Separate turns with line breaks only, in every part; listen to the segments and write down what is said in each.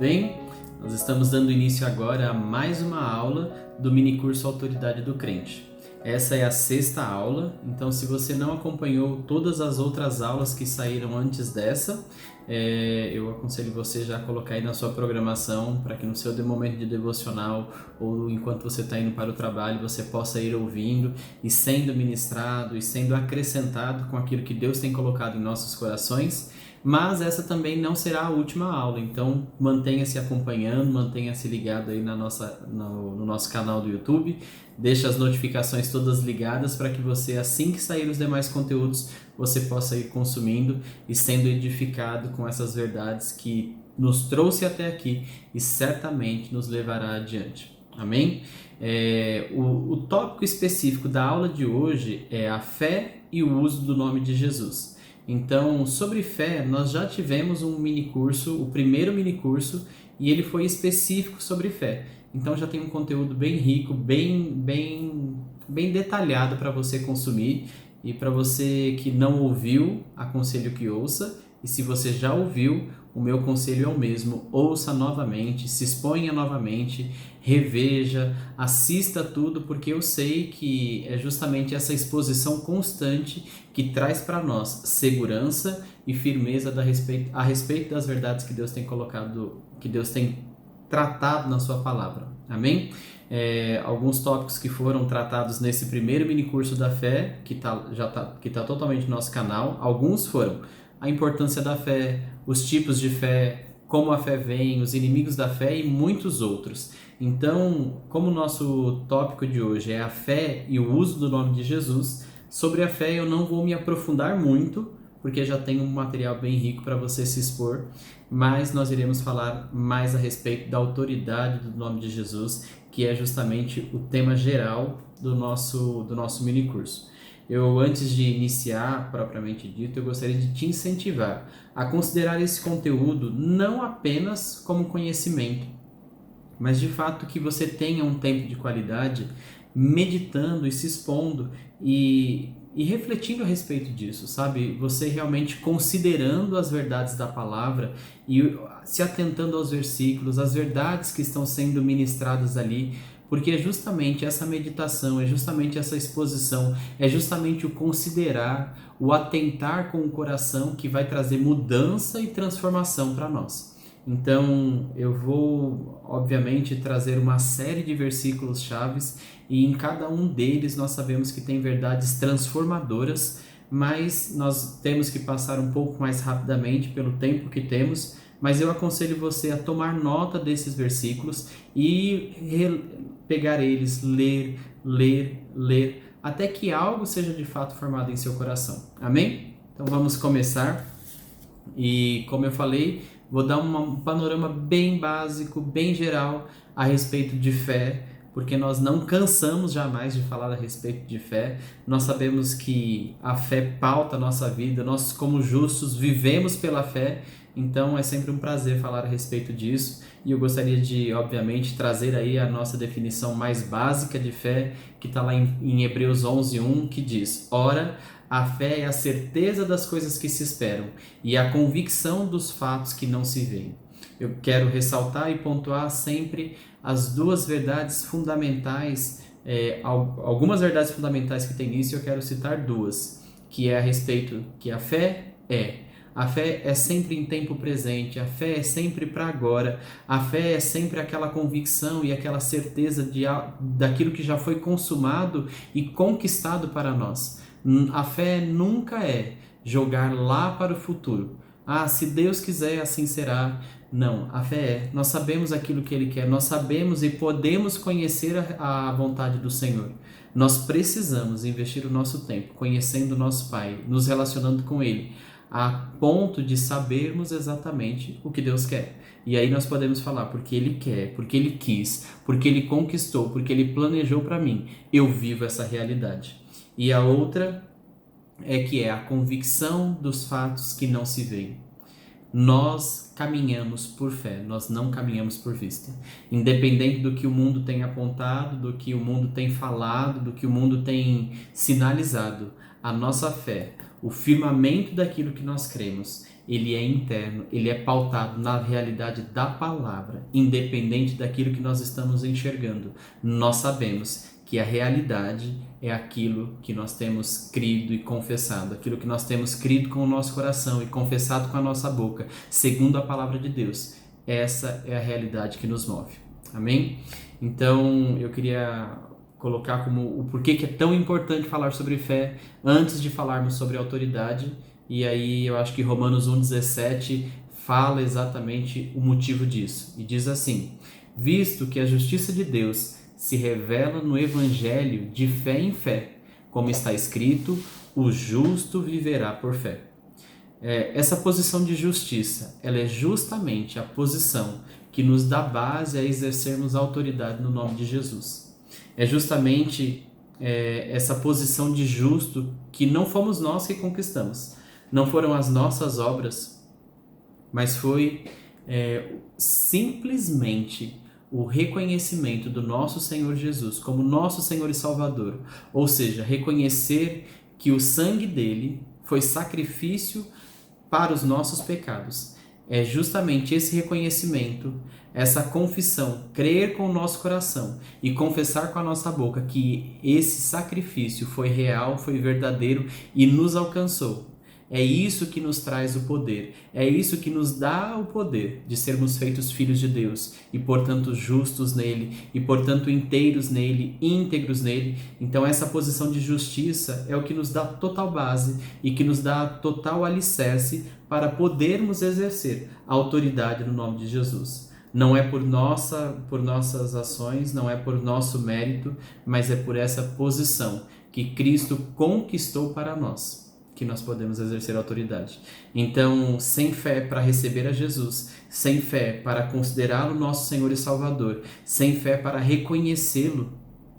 bem? Nós estamos dando início agora a mais uma aula do minicurso Autoridade do Crente. Essa é a 6ª aula, então se você não acompanhou todas as outras aulas que saíram antes dessa, eu aconselho você já a colocar aí na sua programação para que no seu momento de devocional ou enquanto você está indo para o trabalho você possa ir ouvindo e sendo ministrado e sendo acrescentado com aquilo que Deus tem colocado em nossos corações. Mas essa também não será a última aula, então mantenha-se acompanhando, mantenha-se ligado aí no nosso canal do YouTube, deixe as notificações todas ligadas para que você, assim que sair os demais conteúdos, você possa ir consumindo e sendo edificado com essas verdades que nos trouxe até aqui e certamente nos levará adiante. Amém? O tópico específico da aula de hoje é a fé e o uso do nome de Jesus. Então, sobre fé, nós já tivemos um minicurso, o primeiro minicurso, e ele foi específico sobre fé. Então já tem um conteúdo bem rico, bem detalhado para você consumir. E para você que não ouviu, aconselho que ouça. E se você já ouviu, o meu conselho é o mesmo: ouça novamente, se exponha novamente, reveja, assista tudo, porque eu sei que é justamente essa exposição constante que traz para nós segurança e firmeza a respeito das verdades que Deus tem colocado, que Deus tem tratado na sua palavra. Amém? Alguns tópicos que foram tratados nesse primeiro minicurso da fé, que tá totalmente no nosso canal, alguns foram a importância da fé, os tipos de fé, como a fé vem, os inimigos da fé e muitos outros. Então, como o nosso tópico de hoje é a fé e o uso do nome de Jesus, sobre a fé eu não vou me aprofundar muito, porque já tem um material bem rico para você se expor, mas nós iremos falar mais a respeito da autoridade do nome de Jesus, que é justamente o tema geral do nosso minicurso. Antes de iniciar, propriamente dito, eu gostaria de te incentivar a considerar esse conteúdo não apenas como conhecimento, mas de fato que você tenha um tempo de qualidade meditando e se expondo e refletindo a respeito disso, sabe? Você realmente considerando as verdades da palavra e se atentando aos versículos, às verdades que estão sendo ministradas ali, porque é justamente essa meditação, é justamente essa exposição, é justamente o considerar, o atentar com o coração que vai trazer mudança e transformação para nós. Então, eu vou, obviamente, trazer uma série de versículos chaves e em cada um deles nós sabemos que tem verdades transformadoras, mas nós temos que passar um pouco mais rapidamente pelo tempo que temos, mas eu aconselho você a tomar nota desses versículos e pegar eles, ler, até que algo seja de fato formado em seu coração. Amém? Então vamos começar. E como eu falei, vou dar um panorama bem básico, bem geral a respeito de fé, porque nós não cansamos jamais de falar a respeito de fé. Nós sabemos que a fé pauta a nossa vida, nós como justos vivemos pela fé, então é sempre um prazer falar a respeito disso. E eu gostaria de, obviamente, trazer aí a nossa definição mais básica de fé, que está lá em Hebreus 11:1, que diz: Ora, a fé é a certeza das coisas que se esperam e a convicção dos fatos que não se veem. Eu quero ressaltar e pontuar sempre as duas verdades fundamentais, algumas verdades fundamentais que tem nisso, e eu quero citar duas, que é a respeito que a fé é sempre em tempo presente, a fé é sempre para agora, a fé é sempre aquela convicção e aquela certeza daquilo que já foi consumado e conquistado para nós. A fé nunca é jogar lá para o futuro. Se Deus quiser, assim será. Não, a fé nós sabemos aquilo que Ele quer, nós sabemos e podemos conhecer a vontade do Senhor. Nós precisamos investir o nosso tempo conhecendo o nosso Pai, nos relacionando com Ele, a ponto de sabermos exatamente o que Deus quer. E aí nós podemos falar: porque Ele quer, porque Ele quis, porque Ele conquistou, porque Ele planejou para mim, eu vivo essa realidade. E a outra é a convicção dos fatos que não se veem. Nós caminhamos por fé, nós não caminhamos por vista. Independente do que o mundo tem apontado, do que o mundo tem falado, do que o mundo tem sinalizado, a nossa fé, o firmamento daquilo que nós cremos, ele é interno, ele é pautado na realidade da palavra, independente daquilo que nós estamos enxergando. Nós sabemos que a realidade é aquilo que nós temos crido e confessado, aquilo que nós temos crido com o nosso coração e confessado com a nossa boca, segundo a palavra de Deus. Essa é a realidade que nos move. Amém? Então, eu queria colocar como o porquê que é tão importante falar sobre fé antes de falarmos sobre autoridade. E aí eu acho que Romanos 1,17 fala exatamente o motivo disso. E diz assim: visto que a justiça de Deus se revela no Evangelho de fé em fé, como está escrito, o justo viverá por fé. Essa posição de justiça, ela é justamente a posição que nos dá base a exercermos a autoridade no nome de Jesus. É justamente essa posição de justo que não fomos nós que conquistamos, não foram as nossas obras, mas foi simplesmente o reconhecimento do nosso Senhor Jesus como nosso Senhor e Salvador, ou seja, reconhecer que o sangue dele foi sacrifício para os nossos pecados. É justamente esse reconhecimento, essa confissão, crer com o nosso coração e confessar com a nossa boca que esse sacrifício foi real, foi verdadeiro e nos alcançou. É isso que nos traz o poder, é isso que nos dá o poder de sermos feitos filhos de Deus e, portanto, justos nele e, portanto, inteiros nele, íntegros nele. Então, essa posição de justiça é o que nos dá total base e que nos dá total alicerce para podermos exercer a autoridade no nome de Jesus. Não é por nossas ações, não é por nosso mérito, mas é por essa posição que Cristo conquistou para nós que nós podemos exercer a autoridade. Então, sem fé para receber a Jesus, sem fé para considerá-lo nosso Senhor e Salvador, sem fé para reconhecê-lo,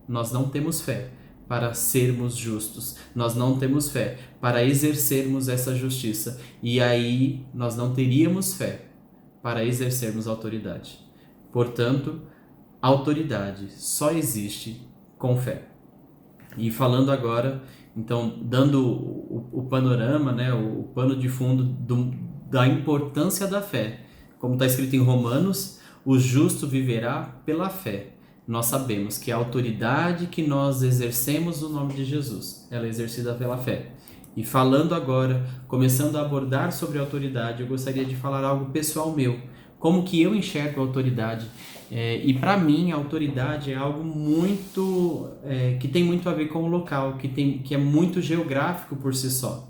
nós não temos fé para sermos justos, nós não temos fé para exercermos essa justiça, e aí nós não teríamos fé para exercermos a autoridade. Portanto, a autoridade só existe com fé. E falando agora, então, dando o panorama, né, o pano de fundo da importância da fé. Como está escrito em Romanos, o justo viverá pela fé. Nós sabemos que a autoridade que nós exercemos no nome de Jesus, ela é exercida pela fé. E falando agora, começando a abordar sobre a autoridade, eu gostaria de falar algo pessoal meu. Como que eu enxergo a autoridade. E para mim a autoridade é algo muito que tem muito a ver com o local, que é muito geográfico por si só.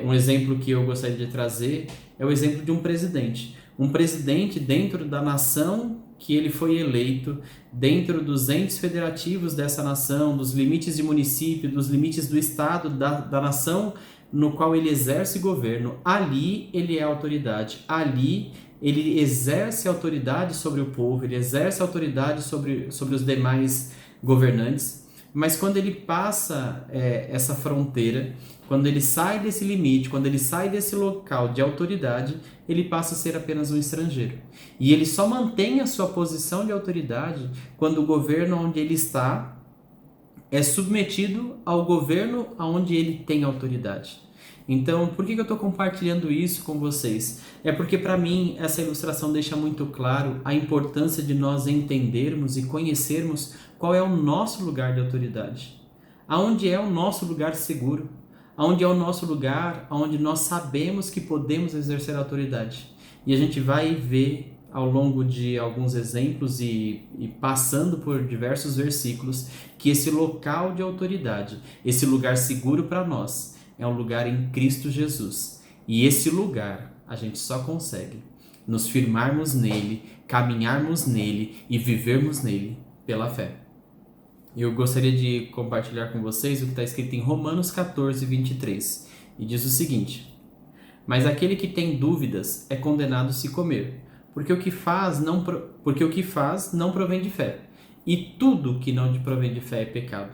Um exemplo que eu gostaria de trazer é o exemplo de um presidente dentro da nação que ele foi eleito, dentro dos entes federativos dessa nação, dos limites de município, dos limites do estado, da nação no qual ele exerce governo. Ali ele é autoridade, ali ele exerce autoridade sobre o povo, ele exerce autoridade sobre os demais governantes, mas quando ele passa essa fronteira, quando ele sai desse limite, quando ele sai desse local de autoridade, ele passa a ser apenas um estrangeiro. E ele só mantém a sua posição de autoridade quando o governo onde ele está é submetido ao governo onde ele tem autoridade. Então, por que eu estou compartilhando isso com vocês? É porque, para mim, essa ilustração deixa muito claro a importância de nós entendermos e conhecermos qual é o nosso lugar de autoridade. Aonde é o nosso lugar seguro? Aonde é o nosso lugar onde nós sabemos que podemos exercer a autoridade? E a gente vai ver ao longo de alguns exemplos e passando por diversos versículos que esse local de autoridade, esse lugar seguro para nós, é um lugar em Cristo Jesus. E esse lugar a gente só consegue nos firmarmos nele, caminharmos nele e vivermos nele pela fé. Eu gostaria de compartilhar com vocês o que está escrito em Romanos 14, 23. E diz o seguinte: mas aquele que tem dúvidas é condenado se comer, porque o que faz não provém de fé. E tudo que não provém de fé é pecado.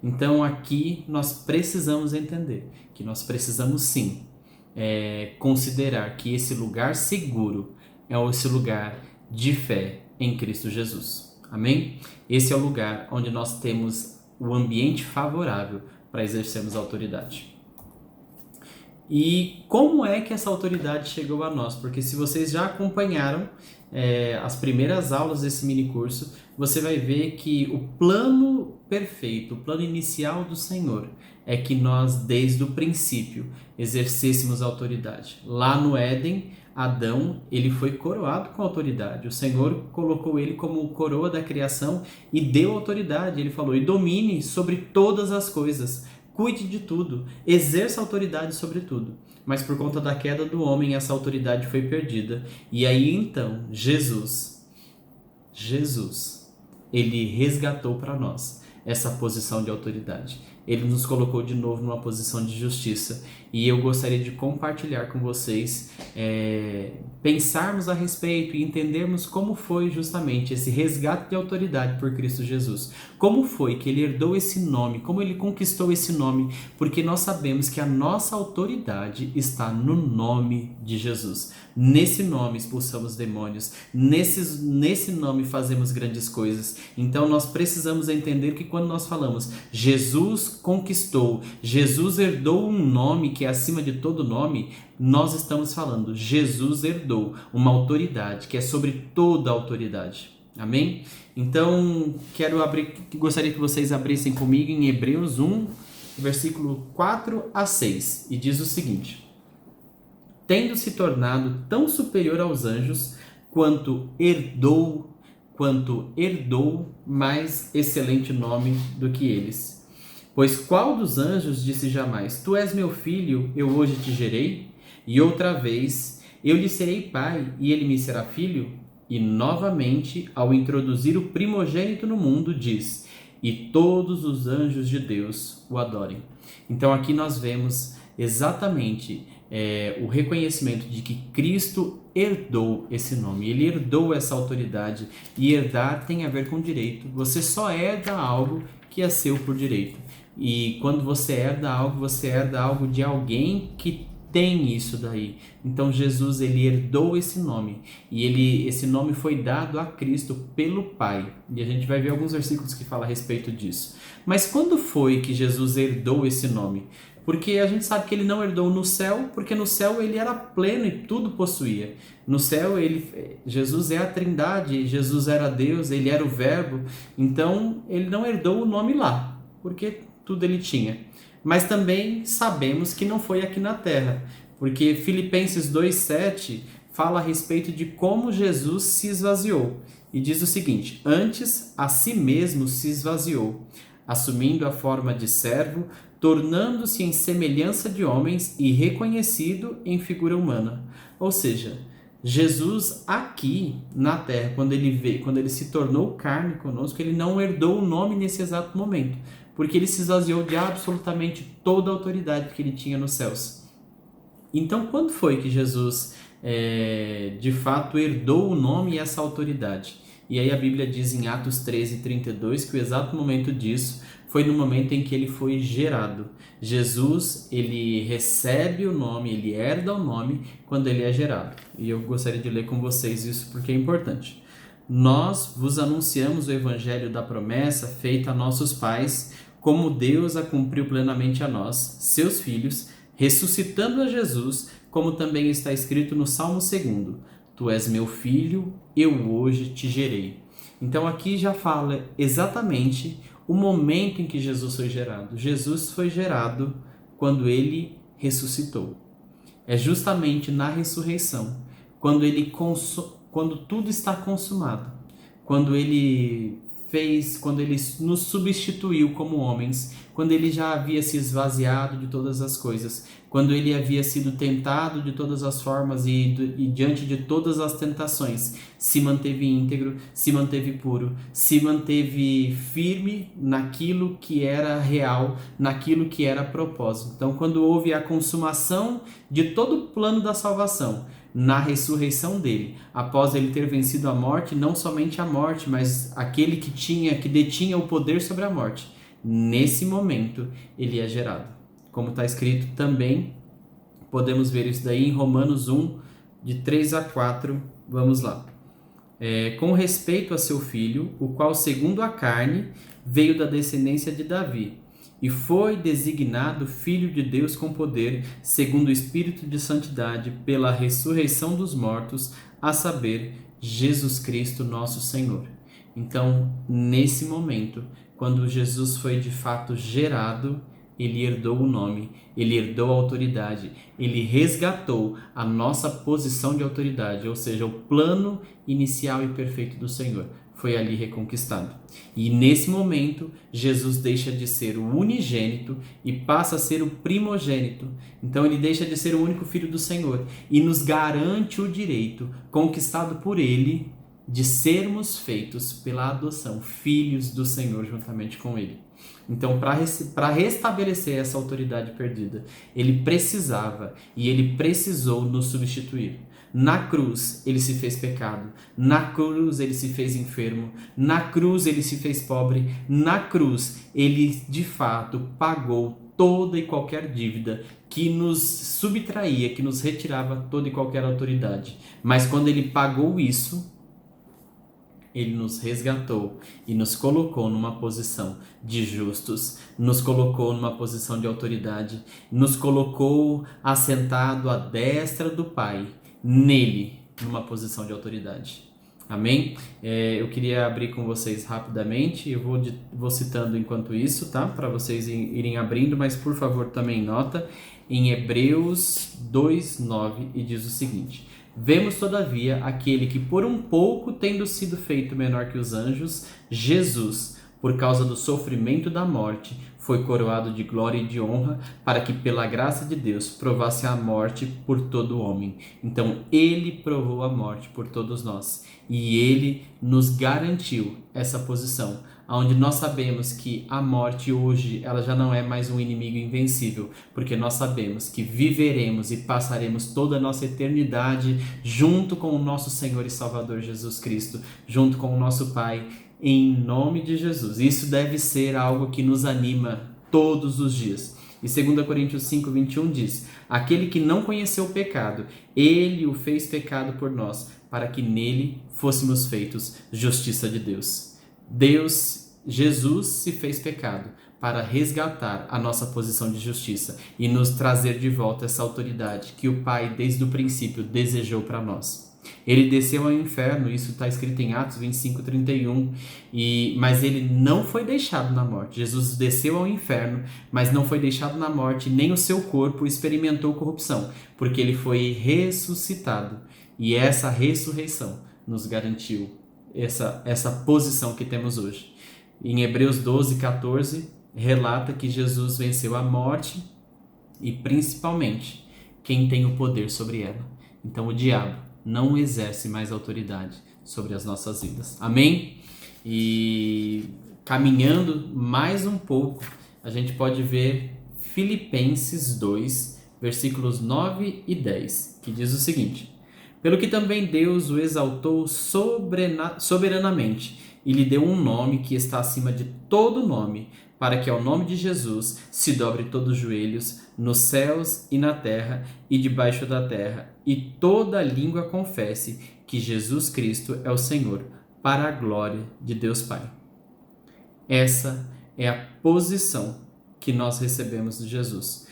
Então aqui nós precisamos entender que nós precisamos sim considerar que esse lugar seguro é esse lugar de fé em Cristo Jesus. Amém? Esse é o lugar onde nós temos o ambiente favorável para exercermos a autoridade. E como é que essa autoridade chegou a nós? Porque se vocês já acompanharam as primeiras aulas desse mini curso, você vai ver que o plano perfeito, o plano inicial do Senhor é que nós, desde o princípio, exercêssemos autoridade. Lá no Éden, Adão, ele foi coroado com autoridade. O Senhor colocou ele como coroa da criação e deu autoridade. Ele falou: e domine sobre todas as coisas. Cuide de tudo, exerça autoridade sobre tudo. Mas por conta da queda do homem, essa autoridade foi perdida. E aí então, Jesus, ele resgatou para nós essa posição de autoridade. Ele nos colocou de novo numa posição de justiça. E eu gostaria de compartilhar com vocês, pensarmos a respeito e entendermos como foi justamente esse resgate de autoridade por Cristo Jesus. Como foi que ele herdou esse nome, como ele conquistou esse nome, porque nós sabemos que a nossa autoridade está no nome de Jesus. Nesse nome expulsamos demônios, nesse nome fazemos grandes coisas. Então nós precisamos entender que quando nós falamos Jesus conquistou, Jesus herdou um nome que é acima de todo nome, nós estamos falando Jesus herdou uma autoridade que é sobre toda a autoridade. Amém? Então, gostaria que vocês abrissem comigo em Hebreus 1, versículo 4 a 6, e diz o seguinte: tendo se tornado tão superior aos anjos, quanto herdou mais excelente nome do que eles. Pois qual dos anjos disse jamais: tu és meu filho, eu hoje te gerei? E outra vez: eu lhe serei pai, e ele me será filho? E novamente, ao introduzir o primogênito no mundo, diz: e todos os anjos de Deus o adorem. Então aqui nós vemos exatamente o reconhecimento de que Cristo herdou esse nome, ele herdou essa autoridade, e herdar tem a ver com direito. Você só herda algo que é seu por direito, e quando você herda algo de alguém que tem isso daí. Então Jesus, ele herdou esse nome, e esse nome foi dado a Cristo pelo Pai, e a gente vai ver alguns versículos que falam a respeito disso. Mas quando foi que Jesus herdou esse nome? Porque a gente sabe que ele não herdou no céu, porque no céu ele era pleno e tudo possuía. No céu Jesus é a Trindade, Jesus era Deus, ele era o Verbo, então ele não herdou o nome lá, porque tudo ele tinha. Mas também sabemos que não foi aqui na terra, porque Filipenses 2,7 fala a respeito de como Jesus se esvaziou. E diz o seguinte: antes a si mesmo se esvaziou, assumindo a forma de servo, tornando-se em semelhança de homens e reconhecido em figura humana. Ou seja, Jesus aqui na terra, quando ele se tornou carne conosco, ele não herdou o nome nesse exato momento, porque ele se esvaziou de absolutamente toda a autoridade que ele tinha nos céus. Então, quando foi que Jesus de fato herdou o nome e essa autoridade? E aí a Bíblia diz em Atos 13:32 que o exato momento disso foi no momento em que ele foi gerado. Jesus, ele recebe o nome, ele herda o nome quando ele é gerado. E eu gostaria de ler com vocês isso porque é importante. Nós vos anunciamos o evangelho da promessa feita a nossos pais, como Deus a cumpriu plenamente a nós, seus filhos, ressuscitando a Jesus, como também está escrito no Salmo 2: tu és meu filho, eu hoje te gerei. Então aqui já fala exatamente o momento em que Jesus foi gerado. Jesus foi gerado quando ele ressuscitou. É justamente na ressurreição, quando tudo está consumado, quando ele nos substituiu como homens, quando ele já havia se esvaziado de todas as coisas, quando ele havia sido tentado de todas as formas e diante de todas as tentações, se manteve íntegro, se manteve puro, se manteve firme naquilo que era real, naquilo que era propósito. Então, quando houve a consumação de todo o plano da salvação, na ressurreição dele, após ele ter vencido a morte, não somente a morte, mas aquele que detinha o poder sobre a morte, nesse momento ele é gerado. Como está escrito também, podemos ver isso daí em Romanos 1, de 3 a 4, vamos lá. Com respeito a seu filho, o qual segundo a carne veio da descendência de Davi, e foi designado Filho de Deus com poder, segundo o Espírito de Santidade, pela ressurreição dos mortos, a saber, Jesus Cristo nosso Senhor. Então, nesse momento, quando Jesus foi de fato gerado, ele herdou o nome, ele herdou a autoridade, ele resgatou a nossa posição de autoridade, ou seja, o plano inicial e perfeito do Senhor foi ali reconquistado. E nesse momento, Jesus deixa de ser o unigênito e passa a ser o primogênito. Então ele deixa de ser o único filho do Senhor e nos garante o direito, conquistado por ele, de sermos feitos pela adoção, filhos do Senhor juntamente com ele. Então, para restabelecer essa autoridade perdida, ele precisava e ele precisou nos substituir. Na cruz, ele se fez pecado. Na cruz, ele se fez enfermo. Na cruz, ele se fez pobre. Na cruz, ele, de fato, pagou toda e qualquer dívida que nos subtraía, que nos retirava toda e qualquer autoridade. Mas quando ele pagou isso, ele nos resgatou e nos colocou numa posição de justos, nos colocou numa posição de autoridade, nos colocou assentado à destra do Pai, nele, numa posição de autoridade. Amém? Eu queria abrir com vocês rapidamente, eu vou citando enquanto isso, tá? Para vocês irem abrindo, mas por favor também nota em Hebreus 2:9 e diz o seguinte: vemos, todavia, aquele que por um pouco, tendo sido feito menor que os anjos, Jesus, por causa do sofrimento da morte, foi coroado de glória e de honra, para que pela graça de Deus provasse a morte por todo homem. Então ele provou a morte por todos nós e ele nos garantiu essa posição, onde nós sabemos que a morte hoje ela já não é mais um inimigo invencível, porque nós sabemos que viveremos e passaremos toda a nossa eternidade junto com o nosso Senhor e Salvador Jesus Cristo, junto com o nosso Pai, em nome de Jesus. Isso deve ser algo que nos anima todos os dias. E 2 Coríntios 5:21 diz: aquele que não conheceu o pecado, ele o fez pecado por nós, para que nele fôssemos feitos justiça de Deus. Jesus se fez pecado para resgatar a nossa posição de justiça e nos trazer de volta essa autoridade que o Pai desde o princípio desejou para nós. Ele desceu ao inferno, isso está escrito em Atos 25:31, mas ele não foi deixado na morte. Jesus desceu ao inferno, mas não foi deixado na morte, nem o seu corpo experimentou corrupção, porque ele foi ressuscitado. E essa ressurreição nos garantiu essa posição que temos hoje. Em Hebreus 12:14, relata que Jesus venceu a morte e principalmente quem tem o poder sobre ela. Então o diabo não exerce mais autoridade sobre as nossas vidas. Amém? E caminhando mais um pouco, a gente pode ver Filipenses 2, versículos 9 e 10, que diz o seguinte: pelo que também Deus o exaltou soberanamente e lhe deu um nome que está acima de todo nome, para que ao nome de Jesus se dobre todos os joelhos, nos céus e na terra e debaixo da terra, e toda língua confesse que Jesus Cristo é o Senhor, para a glória de Deus Pai. Essa é a posição que nós recebemos de Jesus.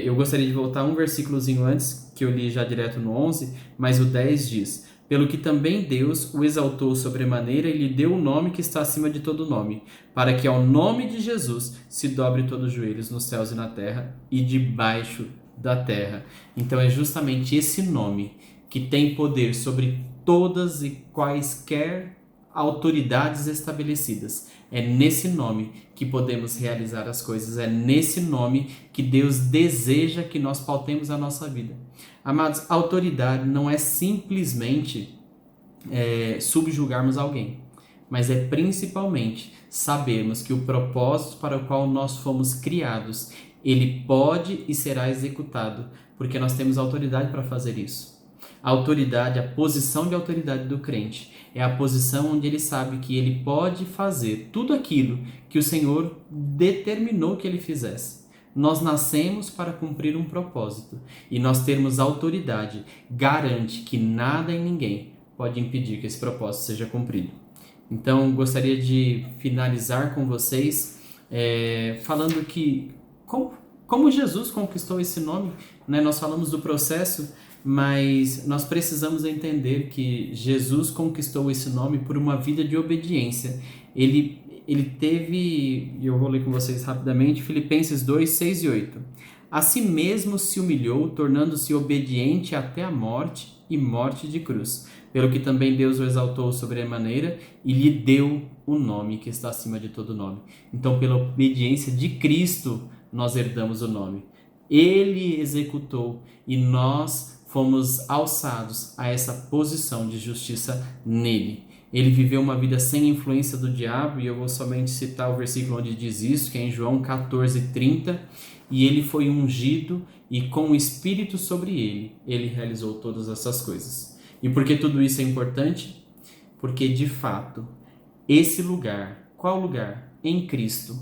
Eu gostaria de voltar um versículozinho antes, que eu li já direto no 11, mas o 10 diz: pelo que também Deus o exaltou sobremaneira e lhe deu o nome que está acima de todo nome, para que ao nome de Jesus se dobre todos os joelhos nos céus e na terra e debaixo da terra. Então é justamente esse nome que tem poder sobre todas e quaisquer autoridades estabelecidas. É nesse nome que podemos realizar as coisas, é nesse nome que Deus deseja que nós pautemos a nossa vida. Amados, autoridade não é simplesmente subjugarmos alguém, mas é principalmente sabermos que o propósito para o qual nós fomos criados, ele pode e será executado, porque nós temos autoridade para fazer isso. A autoridade, a posição de autoridade do crente é a posição onde ele sabe que ele pode fazer tudo aquilo que o Senhor determinou que ele fizesse. Nós nascemos para cumprir um propósito e nós termos autoridade garante que nada e ninguém pode impedir que esse propósito seja cumprido. Então, gostaria de finalizar com vocês falando que como Jesus conquistou esse nome, né? Nós falamos do processo, mas nós precisamos entender que Jesus conquistou esse nome por uma vida de obediência. Ele teve, e eu vou ler com vocês rapidamente, Filipenses 2, 6 e 8. A si mesmo se humilhou, tornando-se obediente até a morte e morte de cruz. Pelo que também Deus o exaltou sobremaneira e lhe deu o nome que está acima de todo nome. Então, pela obediência de Cristo, nós herdamos o nome. Ele executou e nós fomos alçados a essa posição de justiça nele. Ele viveu uma vida sem influência do diabo, e eu vou somente citar o versículo onde diz isso, que é em João 14:30, e ele foi ungido e com o Espírito sobre ele realizou todas essas coisas. E por que tudo isso é importante? Porque de fato, esse lugar, qual lugar? Em Cristo,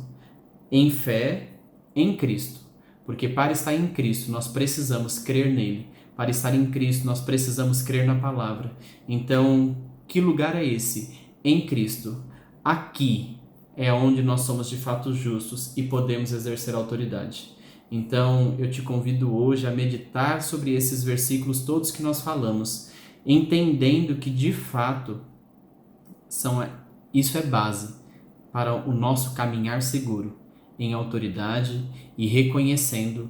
em fé, em Cristo. Porque para estar em Cristo, nós precisamos crer nele. Para estar em Cristo, nós precisamos crer na palavra. Então, que lugar é esse? Em Cristo. Aqui é onde nós somos de fato justos e podemos exercer autoridade. Então, eu te convido hoje a meditar sobre esses versículos todos que nós falamos, entendendo que de fato isso é base para o nosso caminhar seguro em autoridade e reconhecendo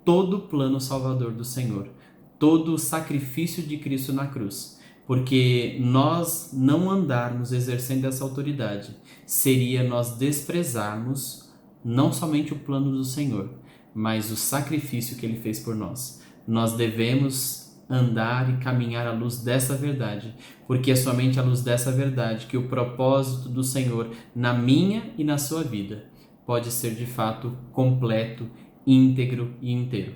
todo o plano salvador do Senhor, todo o sacrifício de Cristo na cruz. Porque nós não andarmos exercendo essa autoridade seria nós desprezarmos não somente o plano do Senhor, mas o sacrifício que Ele fez por nós. Nós devemos andar e caminhar à luz dessa verdade, porque é somente à luz dessa verdade que o propósito do Senhor na minha e na sua vida pode ser de fato completo, íntegro e inteiro.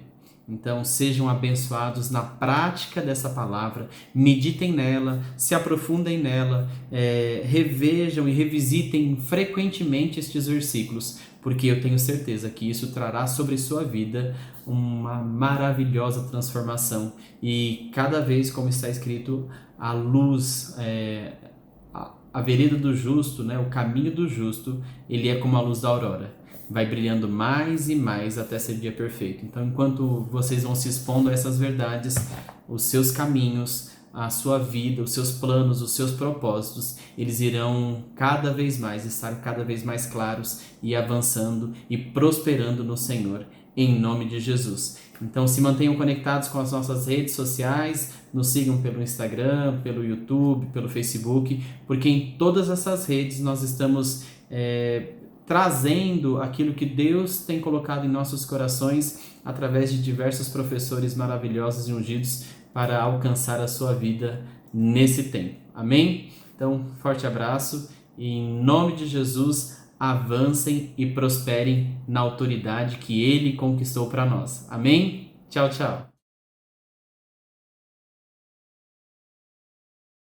Então sejam abençoados na prática dessa palavra, meditem nela, se aprofundem nela, revejam e revisitem frequentemente estes versículos, porque eu tenho certeza que isso trará sobre sua vida uma maravilhosa transformação. E cada vez, como está escrito, a luz, a vereda do justo, né, o caminho do justo, ele é como a luz da aurora. Vai brilhando mais e mais até ser dia perfeito. Então, enquanto vocês vão se expondo a essas verdades, os seus caminhos, a sua vida, os seus planos, os seus propósitos, eles irão cada vez mais estar cada vez mais claros e avançando e prosperando no Senhor, em nome de Jesus. Então, se mantenham conectados com as nossas redes sociais, nos sigam pelo Instagram, pelo YouTube, pelo Facebook, porque em todas essas redes nós estamos trazendo aquilo que Deus tem colocado em nossos corações através de diversos professores maravilhosos e ungidos para alcançar a sua vida nesse tempo. Amém? Então, forte abraço e em nome de Jesus, avancem e prosperem na autoridade que Ele conquistou para nós. Amém? Tchau, tchau.